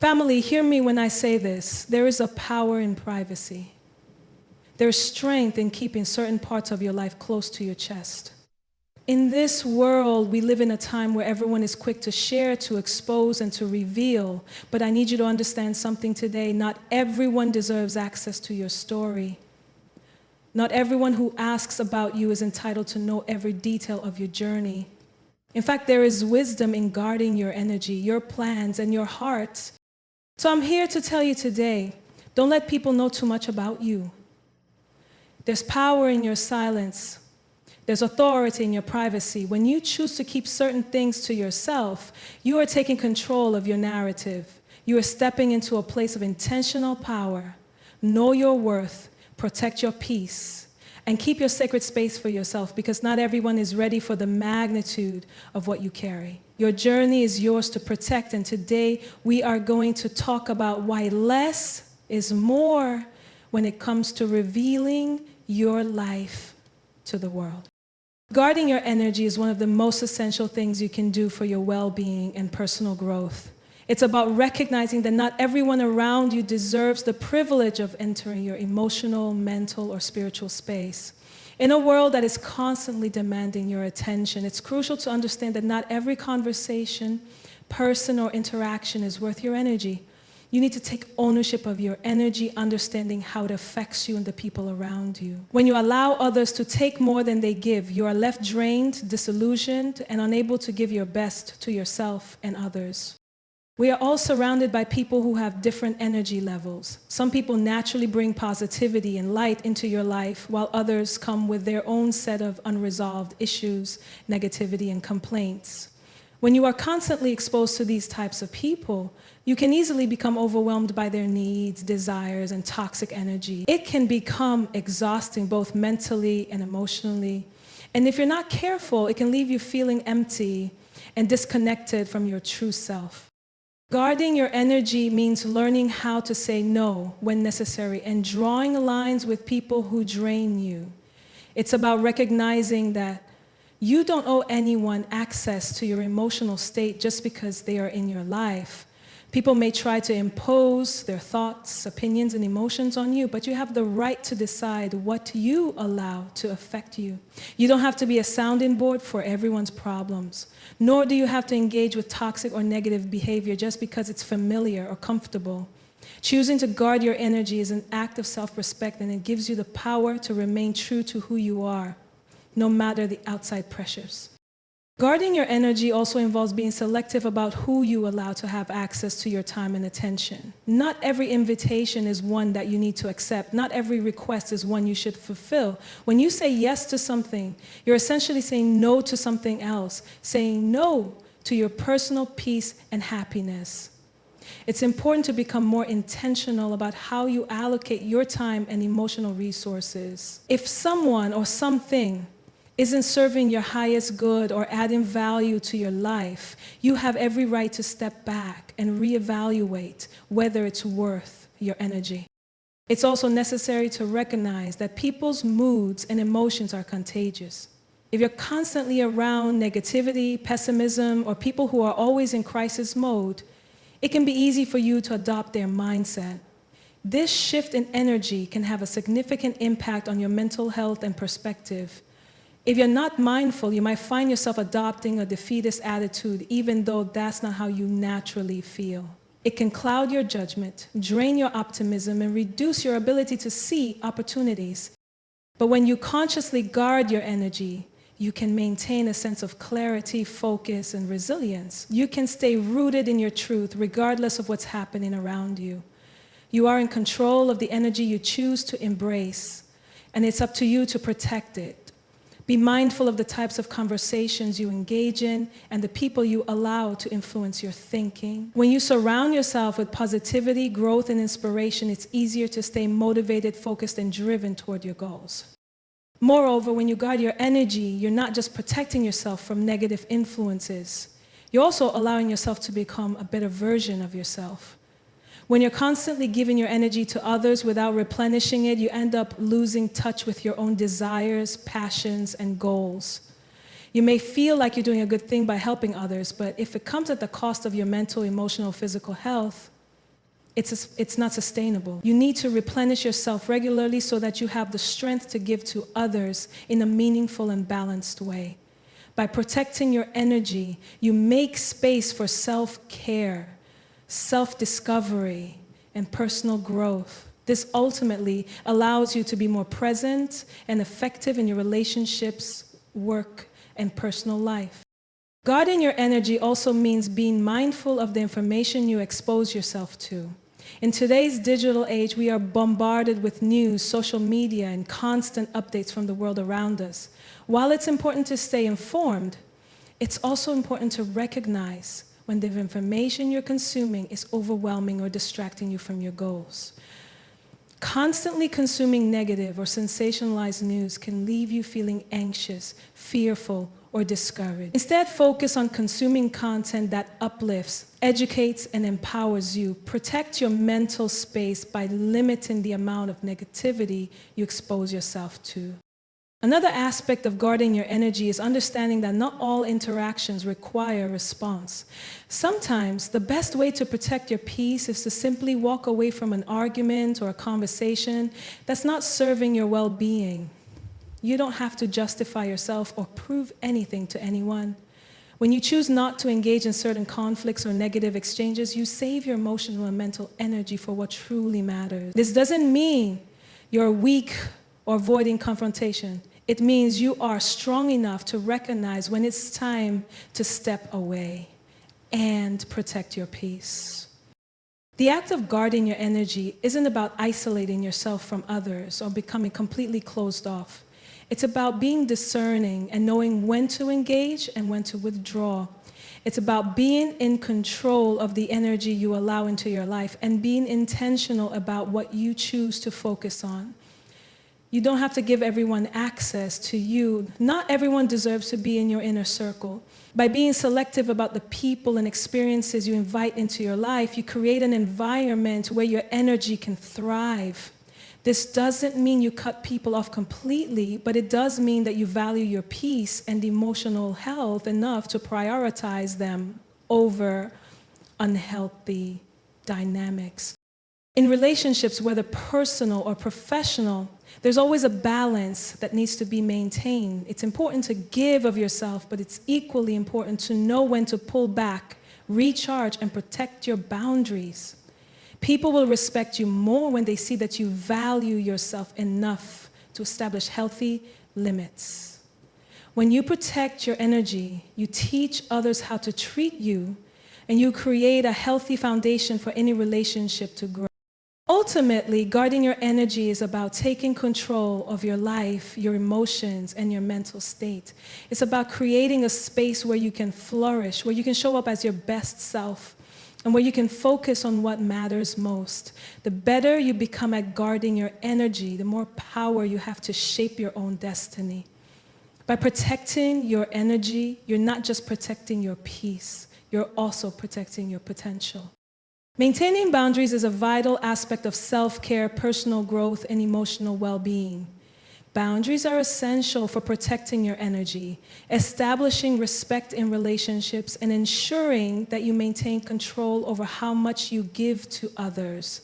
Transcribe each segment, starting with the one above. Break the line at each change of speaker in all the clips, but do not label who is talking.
Family, hear me when I say this. There is a power in privacy. There's strength in keeping certain parts of your life close to your chest. In this world, we live in a time where everyone is quick to share, to expose, and to reveal. But I need you to understand something today. Not everyone deserves access to your story. Not everyone who asks about you is entitled to know every detail of your journey. In fact, there is wisdom in guarding your energy, your plans, and your heart. So I'm here to tell you today, don't let people know too much about you. There's power in your silence. There's authority in your privacy. When you choose to keep certain things to yourself, you are taking control of your narrative. You are stepping into a place of intentional power. Know your worth, protect your peace, and keep your sacred space for yourself, because not everyone is ready for the magnitude of what you carry. Your journey is yours to protect, and today we are going to talk about why less is more when it comes to revealing your life to the world. Guarding your energy is one of the most essential things you can do for your well-being and personal growth. It's about recognizing that not everyone around you deserves the privilege of entering your emotional, mental, or spiritual space. In a world that is constantly demanding your attention, it's crucial to understand that not every conversation, person, or interaction is worth your energy. You need to take ownership of your energy, understanding how it affects you and the people around you. When you allow others to take more than they give, you are left drained, disillusioned, and unable to give your best to yourself and others. We are all surrounded by people who have different energy levels. Some people naturally bring positivity and light into your life, while others come with their own set of unresolved issues, negativity, and complaints. When you are constantly exposed to these types of people, you can easily become overwhelmed by their needs, desires, and toxic energy. It can become exhausting both mentally and emotionally. And if you're not careful, it can leave you feeling empty and disconnected from your true self. Guarding your energy means learning how to say no when necessary and drawing lines with people who drain you. It's about recognizing that you don't owe anyone access to your emotional state just because they are in your life. People may try to impose their thoughts, opinions, and emotions on you, but you have the right to decide what you allow to affect you. You don't have to be a sounding board for everyone's problems, nor do you have to engage with toxic or negative behavior just because it's familiar or comfortable. Choosing to guard your energy is an act of self-respect, and it gives you the power to remain true to who you are, no matter the outside pressures. Guarding your energy also involves being selective about who you allow to have access to your time and attention. Not every invitation is one that you need to accept. Not every request is one you should fulfill. When you say yes to something, you're essentially saying no to something else, saying no to your personal peace and happiness. It's important to become more intentional about how you allocate your time and emotional resources. If someone or something isn't serving your highest good or adding value to your life, you have every right to step back and reevaluate whether it's worth your energy. It's also necessary to recognize that people's moods and emotions are contagious. If you're constantly around negativity, pessimism, or people who are always in crisis mode, it can be easy for you to adopt their mindset. This shift in energy can have a significant impact on your mental health and perspective. If you're not mindful, you might find yourself adopting a defeatist attitude, even though that's not how you naturally feel. It can cloud your judgment, drain your optimism, and reduce your ability to see opportunities. But when you consciously guard your energy, you can maintain a sense of clarity, focus, and resilience. You can stay rooted in your truth, regardless of what's happening around you. You are in control of the energy you choose to embrace, and it's up to you to protect it. Be mindful of the types of conversations you engage in and the people you allow to influence your thinking. When you surround yourself with positivity, growth, and inspiration, it's easier to stay motivated, focused, and driven toward your goals. Moreover, when you guard your energy, you're not just protecting yourself from negative influences, you're also allowing yourself to become a better version of yourself. When you're constantly giving your energy to others without replenishing it, you end up losing touch with your own desires, passions, and goals. You may feel like you're doing a good thing by helping others, but if it comes at the cost of your mental, emotional, physical health, it's not sustainable. You need to replenish yourself regularly so that you have the strength to give to others in a meaningful and balanced way. By protecting your energy, you make space for self-care, self-discovery, and personal growth. This ultimately allows you to be more present and effective in your relationships, work, and personal life. Guarding your energy also means being mindful of the information you expose yourself to. In today's digital age, we are bombarded with news, social media, and constant updates from the world around us. While it's important to stay informed, it's also important to recognize when the information you're consuming is overwhelming or distracting you from your goals. Constantly consuming negative or sensationalized news can leave you feeling anxious, fearful, or discouraged. Instead, focus on consuming content that uplifts, educates, and empowers you. Protect your mental space by limiting the amount of negativity you expose yourself to. Another aspect of guarding your energy is understanding that not all interactions require a response. Sometimes the best way to protect your peace is to simply walk away from an argument or a conversation that's not serving your well-being. You don't have to justify yourself or prove anything to anyone. When you choose not to engage in certain conflicts or negative exchanges, you save your emotional and mental energy for what truly matters. This doesn't mean you're weak or avoiding confrontation. It means you are strong enough to recognize when it's time to step away and protect your peace. The act of guarding your energy isn't about isolating yourself from others or becoming completely closed off. It's about being discerning and knowing when to engage and when to withdraw. It's about being in control of the energy you allow into your life and being intentional about what you choose to focus on. You don't have to give everyone access to you. Not everyone deserves to be in your inner circle. By being selective about the people and experiences you invite into your life, you create an environment where your energy can thrive. This doesn't mean you cut people off completely, but it does mean that you value your peace and emotional health enough to prioritize them over unhealthy dynamics. In relationships, whether personal or professional, there's always a balance that needs to be maintained. It's important to give of yourself, but it's equally important to know when to pull back, recharge, and protect your boundaries. People will respect you more when they see that you value yourself enough to establish healthy limits. When you protect your energy, you teach others how to treat you, and you create a healthy foundation for any relationship to grow. Ultimately, guarding your energy is about taking control of your life, your emotions, and your mental state. It's about creating a space where you can flourish, where you can show up as your best self, and where you can focus on what matters most. The better you become at guarding your energy, the more power you have to shape your own destiny. By protecting your energy, you're not just protecting your peace, you're also protecting your potential. Maintaining boundaries is a vital aspect of self-care, personal growth, and emotional well-being. Boundaries are essential for protecting your energy, establishing respect in relationships, and ensuring that you maintain control over how much you give to others.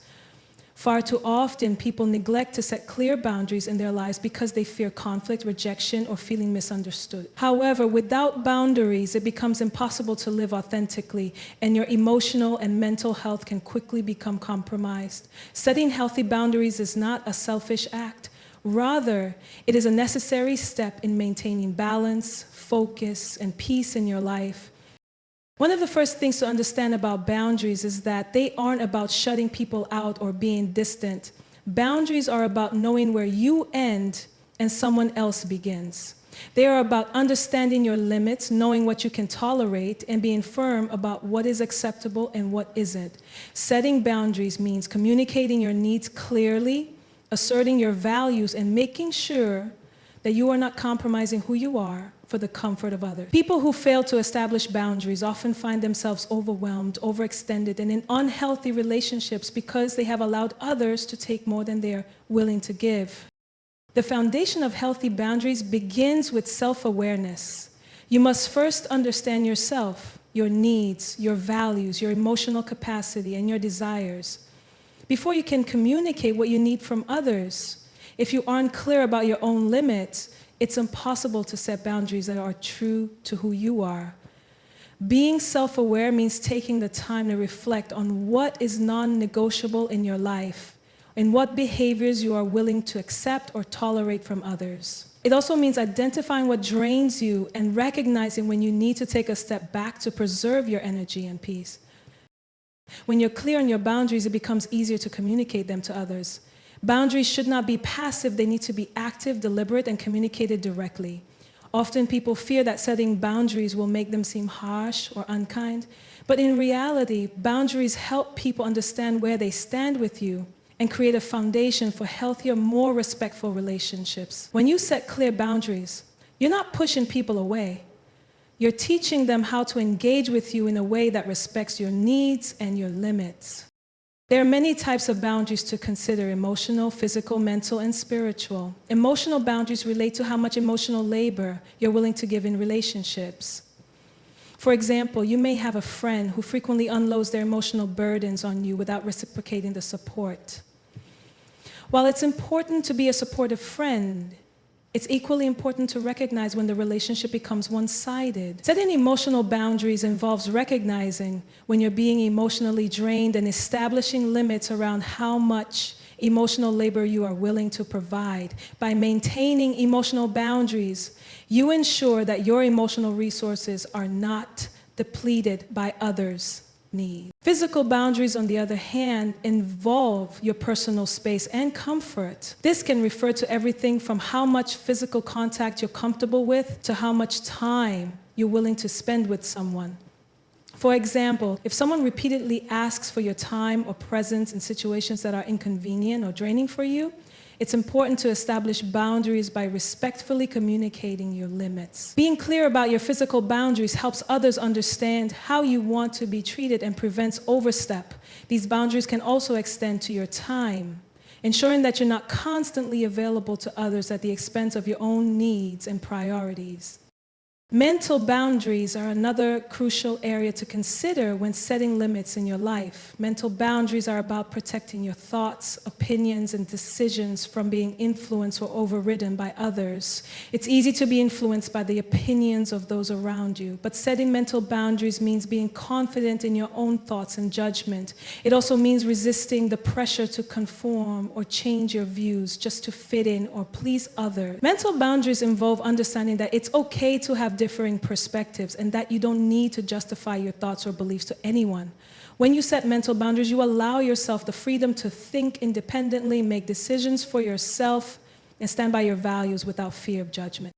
Far too often, people neglect to set clear boundaries in their lives because they fear conflict, rejection, or feeling misunderstood. However, without boundaries, it becomes impossible to live authentically, and your emotional and mental health can quickly become compromised. Setting healthy boundaries is not a selfish act. Rather, it is a necessary step in maintaining balance, focus, and peace in your life. One of the first things to understand about boundaries is that they aren't about shutting people out or being distant. Boundaries are about knowing where you end and someone else begins. They are about understanding your limits, knowing what you can tolerate, and being firm about what is acceptable and what isn't. Setting boundaries means communicating your needs clearly, asserting your values, and making sure that you are not compromising who you are for the comfort of others. People who fail to establish boundaries often find themselves overwhelmed, overextended, and in unhealthy relationships because they have allowed others to take more than they are willing to give. The foundation of healthy boundaries begins with self-awareness. You must first understand yourself, your needs, your values, your emotional capacity, and your desires. before you can communicate what you need from others. If you aren't clear about your own limits, it's impossible to set boundaries that are true to who you are. Being self-aware means taking the time to reflect on what is non-negotiable in your life and what behaviors you are willing to accept or tolerate from others. It also means identifying what drains you and recognizing when you need to take a step back to preserve your energy and peace. When you're clear on your boundaries, it becomes easier to communicate them to others. Boundaries should not be passive, they need to be active, deliberate, and communicated directly. Often people fear that setting boundaries will make them seem harsh or unkind, but in reality, boundaries help people understand where they stand with you and create a foundation for healthier, more respectful relationships. When you set clear boundaries, you're not pushing people away. You're teaching them how to engage with you in a way that respects your needs and your limits. There are many types of boundaries to consider: emotional, physical, mental, and spiritual. Emotional boundaries relate to how much emotional labor you're willing to give in relationships. For example, you may have a friend who frequently unloads their emotional burdens on you without reciprocating the support. While it's important to be a supportive friend, it's equally important to recognize when the relationship becomes one-sided. Setting emotional boundaries involves recognizing when you're being emotionally drained and establishing limits around how much emotional labor you are willing to provide. By maintaining emotional boundaries, you ensure that your emotional resources are not depleted by others' needs. Physical boundaries, on the other hand, involve your personal space and comfort. This can refer to everything from how much physical contact you're comfortable with to how much time you're willing to spend with someone. For example, if someone repeatedly asks for your time or presence in situations that are inconvenient or draining for you, it's important to establish boundaries by respectfully communicating your limits. Being clear about your physical boundaries helps others understand how you want to be treated and prevents overstep. These boundaries can also extend to your time, ensuring that you're not constantly available to others at the expense of your own needs and priorities. Mental boundaries are another crucial area to consider when setting limits in your life. Mental boundaries are about protecting your thoughts, opinions, and decisions from being influenced or overridden by others. It's easy to be influenced by the opinions of those around you, but setting mental boundaries means being confident in your own thoughts and judgment. It also means resisting the pressure to conform or change your views just to fit in or please others. Mental boundaries involve understanding that it's okay to have differing perspectives and that you don't need to justify your thoughts or beliefs to anyone. When you set mental boundaries, you allow yourself the freedom to think independently, make decisions for yourself, and stand by your values without fear of judgment.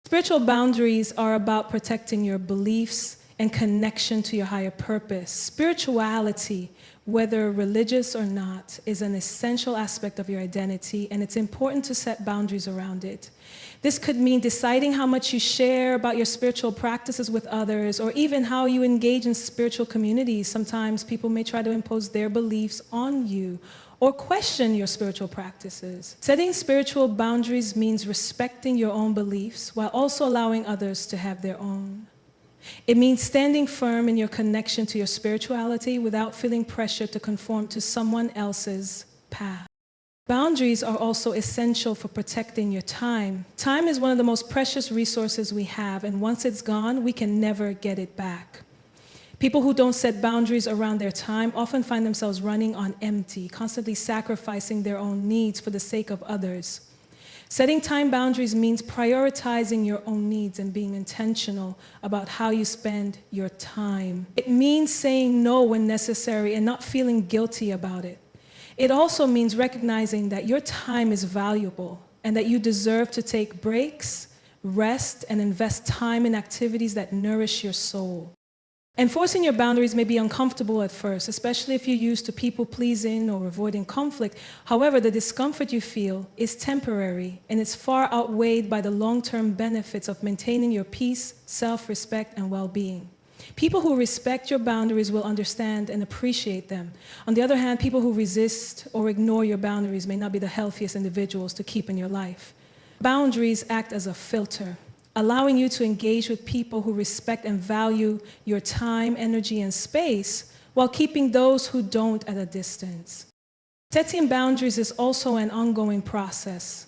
Spiritual boundaries are about protecting your beliefs and connection to your higher purpose. Spirituality, whether religious or not, is an essential aspect of your identity, and it's important to set boundaries around it. This could mean deciding how much you share about your spiritual practices with others, or even how you engage in spiritual communities. Sometimes people may try to impose their beliefs on you or question your spiritual practices. Setting spiritual boundaries means respecting your own beliefs while also allowing others to have their own. It means standing firm in your connection to your spirituality without feeling pressure to conform to someone else's path. Boundaries are also essential for protecting your time. Time is one of the most precious resources we have, and once it's gone, we can never get it back. People who don't set boundaries around their time often find themselves running on empty, constantly sacrificing their own needs for the sake of others. Setting time boundaries means prioritizing your own needs and being intentional about how you spend your time. It means saying no when necessary and not feeling guilty about it. It also means recognizing that your time is valuable and that you deserve to take breaks, rest, and invest time in activities that nourish your soul. Enforcing your boundaries may be uncomfortable at first, especially if you're used to people-pleasing or avoiding conflict. However, the discomfort you feel is temporary, and it's far outweighed by the long-term benefits of maintaining your peace, self-respect, and well-being. People who respect your boundaries will understand and appreciate them. On the other hand, people who resist or ignore your boundaries may not be the healthiest individuals to keep in your life. Boundaries act as a filter, allowing you to engage with people who respect and value your time, energy, and space, while keeping those who don't at a distance. Setting boundaries is also an ongoing process.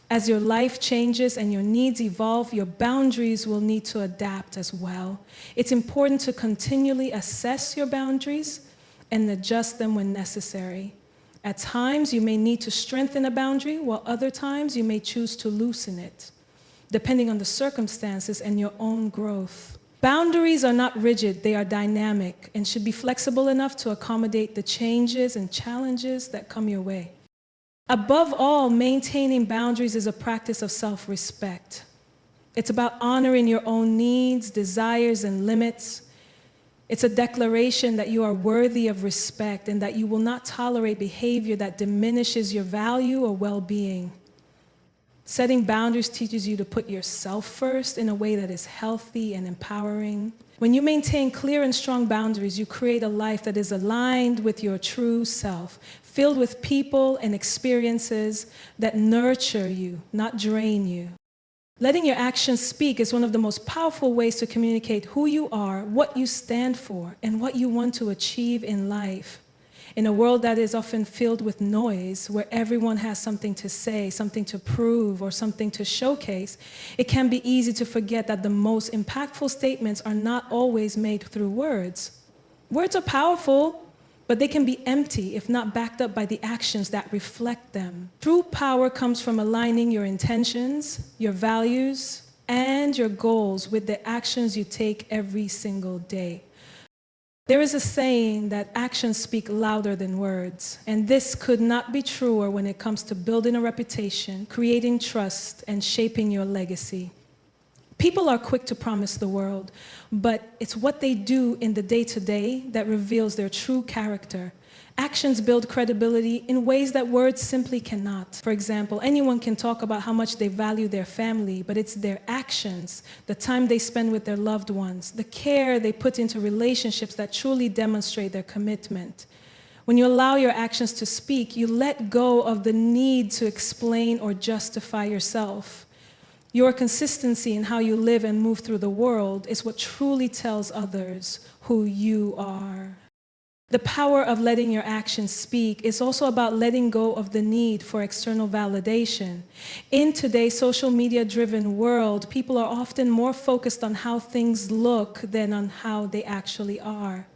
As your life changes and your needs evolve, your boundaries will need to adapt as well. It's important to continually assess your boundaries and adjust them when necessary. At times, you may need to strengthen a boundary, while other times you may choose to loosen it, depending on the circumstances and your own growth. Boundaries are not rigid, they are dynamic and should be flexible enough to accommodate the changes and challenges that come your way. Above all, maintaining boundaries is a practice of self-respect. It's about honoring your own needs, desires, and limits. It's a declaration that you are worthy of respect and that you will not tolerate behavior that diminishes your value or well-being. Setting boundaries teaches you to put yourself first in a way that is healthy and empowering. When you maintain clear and strong boundaries, you create a life that is aligned with your true self, filled with people and experiences that nurture you, not drain you. Letting your actions speak is one of the most powerful ways to communicate who you are, what you stand for, and what you want to achieve in life. In a world that is often filled with noise, where everyone has something to say, something to prove, or something to showcase, it can be easy to forget that the most impactful statements are not always made through words. Words are powerful, but they can be empty if not backed up by the actions that reflect them. True power comes from aligning your intentions, your values, and your goals with the actions you take every single day. There is a saying that actions speak louder than words, and this could not be truer when it comes to building a reputation, creating trust, and shaping your legacy. People are quick to promise the world, but it's what they do in the day-to-day that reveals their true character. Actions build credibility in ways that words simply cannot. For example, anyone can talk about how much they value their family, but it's their actions, the time they spend with their loved ones, the care they put into relationships that truly demonstrate their commitment. When you allow your actions to speak, you let go of the need to explain or justify yourself. Your consistency in how you live and move through the world is what truly tells others who you are. The power of letting your actions speak is also about letting go of the need for external validation. In today's social media-driven world, people are often more focused on how things look than on how they actually are.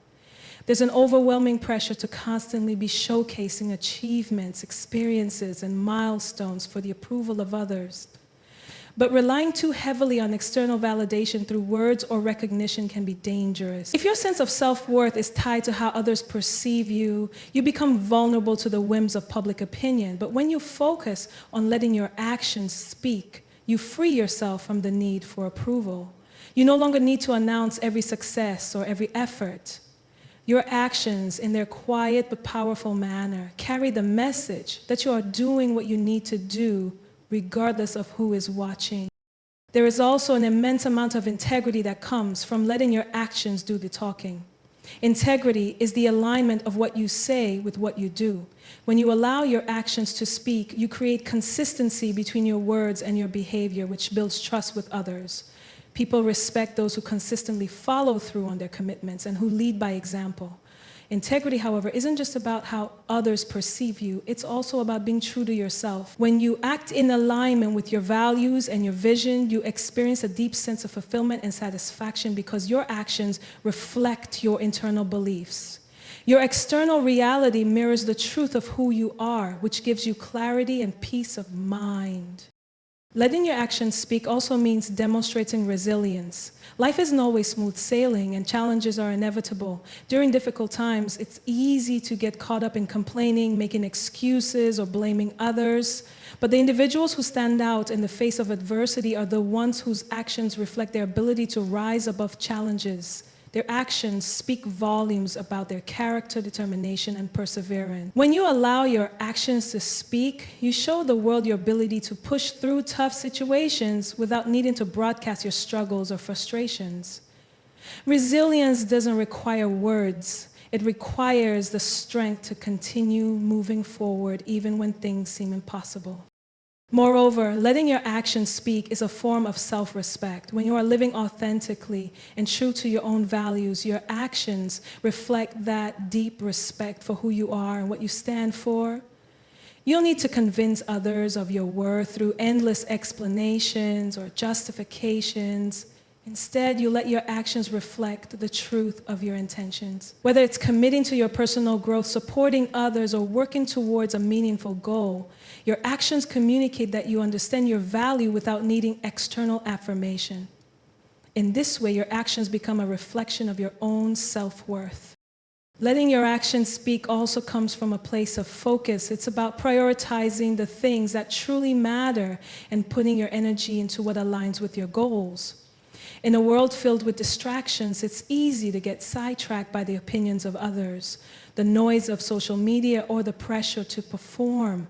There's an overwhelming pressure to constantly be showcasing achievements, experiences, and milestones for the approval of others. But relying too heavily on external validation through words or recognition can be dangerous. If your sense of self-worth is tied to how others perceive you, you become vulnerable to the whims of public opinion. But when you focus on letting your actions speak, you free yourself from the need for approval. You no longer need to announce every success or every effort. Your actions, in their quiet but powerful manner, carry the message that you are doing what you need to do regardless of who is watching. There is also an immense amount of integrity that comes from letting your actions do the talking. Integrity is the alignment of what you say with what you do. When you allow your actions to speak, you create consistency between your words and your behavior, which builds trust with others. People respect those who consistently follow through on their commitments and who lead by example. Integrity, however, isn't just about how others perceive you, it's also about being true to yourself. When you act in alignment with your values and your vision, you experience a deep sense of fulfillment and satisfaction because your actions reflect your internal beliefs. Your external reality mirrors the truth of who you are, which gives you clarity and peace of mind. Letting your actions speak also means demonstrating resilience. Life isn't always smooth sailing and challenges are inevitable. During difficult times, it's easy to get caught up in complaining, making excuses, or blaming others. But the individuals who stand out in the face of adversity are the ones whose actions reflect their ability to rise above challenges. Their actions speak volumes about their character, determination, and perseverance. When you allow your actions to speak, you show the world your ability to push through tough situations without needing to broadcast your struggles or frustrations. Resilience doesn't require words. It requires the strength to continue moving forward even when things seem impossible. Moreover, letting your actions speak is a form of self-respect. When you are living authentically and true to your own values, your actions reflect that deep respect for who you are and what you stand for. You don't need to convince others of your worth through endless explanations or justifications. Instead, you let your actions reflect the truth of your intentions. Whether it's committing to your personal growth, supporting others, or working towards a meaningful goal, your actions communicate that you understand your value without needing external affirmation. In this way, your actions become a reflection of your own self-worth. Letting your actions speak also comes from a place of focus. It's about prioritizing the things that truly matter and putting your energy into what aligns with your goals. In a world filled with distractions, it's easy to get sidetracked by the opinions of others, the noise of social media, or the pressure to perform.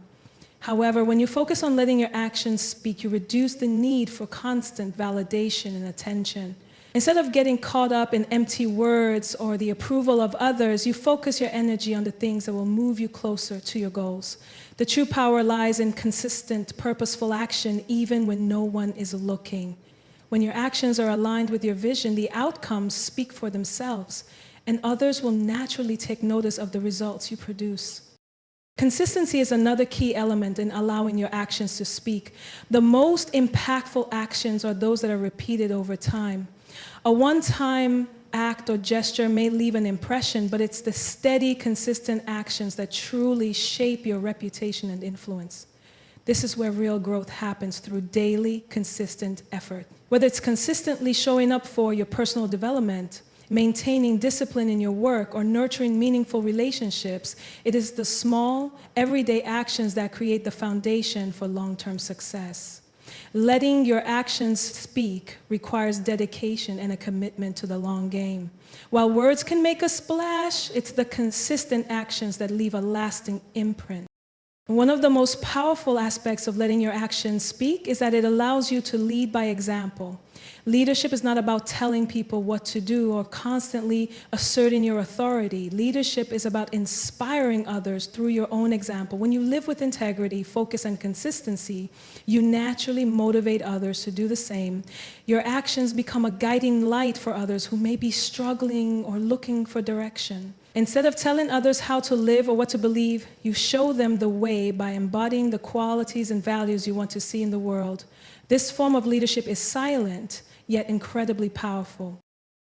However, when you focus on letting your actions speak, you reduce the need for constant validation and attention. Instead of getting caught up in empty words or the approval of others, you focus your energy on the things that will move you closer to your goals. The true power lies in consistent, purposeful action, even when no one is looking. When your actions are aligned with your vision, the outcomes speak for themselves, and others will naturally take notice of the results you produce. Consistency is another key element in allowing your actions to speak. The most impactful actions are those that are repeated over time. A one-time act or gesture may leave an impression, but it's the steady, consistent actions that truly shape your reputation and influence. This is where real growth happens, through daily, consistent effort. Whether it's consistently showing up for your personal development, maintaining discipline in your work, or nurturing meaningful relationships, it is the small, everyday actions that create the foundation for long-term success. Letting your actions speak requires dedication and a commitment to the long game. While words can make a splash, it's the consistent actions that leave a lasting imprint. One of the most powerful aspects of letting your actions speak is that it allows you to lead by example. Leadership is not about telling people what to do or constantly asserting your authority. Leadership is about inspiring others through your own example. When you live with integrity, focus, and consistency, you naturally motivate others to do the same. Your actions become a guiding light for others who may be struggling or looking for direction. Instead of telling others how to live or what to believe, you show them the way by embodying the qualities and values you want to see in the world. This form of leadership is silent, yet incredibly powerful.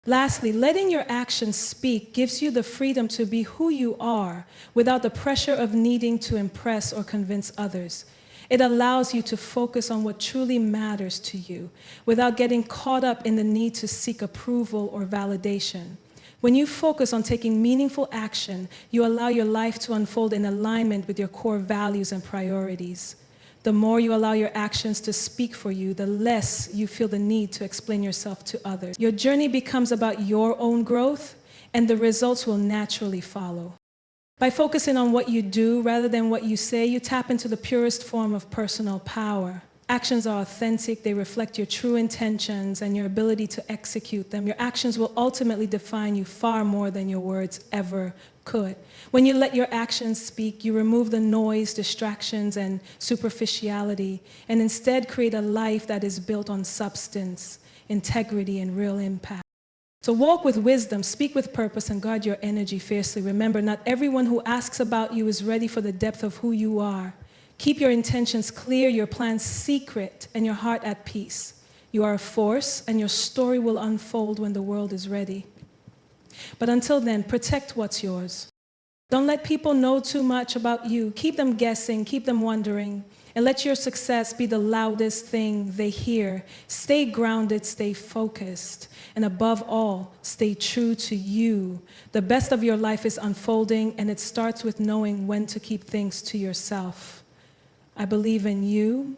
Lastly, letting your actions speak gives you the freedom to be who you are without the pressure of needing to impress or convince others. It allows you to focus on what truly matters to you without getting caught up in the need to seek approval or validation. When you focus on taking meaningful action, you allow your life to unfold in alignment with your core values and priorities. The more you allow your actions to speak for you, the less you feel the need to explain yourself to others. Your journey becomes about your own growth, and the results will naturally follow. By focusing on what you do rather than what you say, you tap into the purest form of personal power. Actions are authentic, they reflect your true intentions and your ability to execute them. Your actions will ultimately define you far more than your words ever could. When you let your actions speak, you remove the noise, distractions, and superficiality, and instead create a life that is built on substance, integrity, and real impact. So walk with wisdom, speak with purpose, and guard your energy fiercely. Remember, not everyone who asks about you is ready for the depth of who you are. Keep your intentions clear, your plans secret, and your heart at peace. You are a force, and your story will unfold when the world is ready. But until then, protect what's yours. Don't let people know too much about you. Keep them guessing, keep them wondering, and let your success be the loudest thing they hear. Stay grounded, stay focused, and above all, stay true to you. The best of your life is unfolding, and it starts with knowing when to keep things to yourself. I believe in you,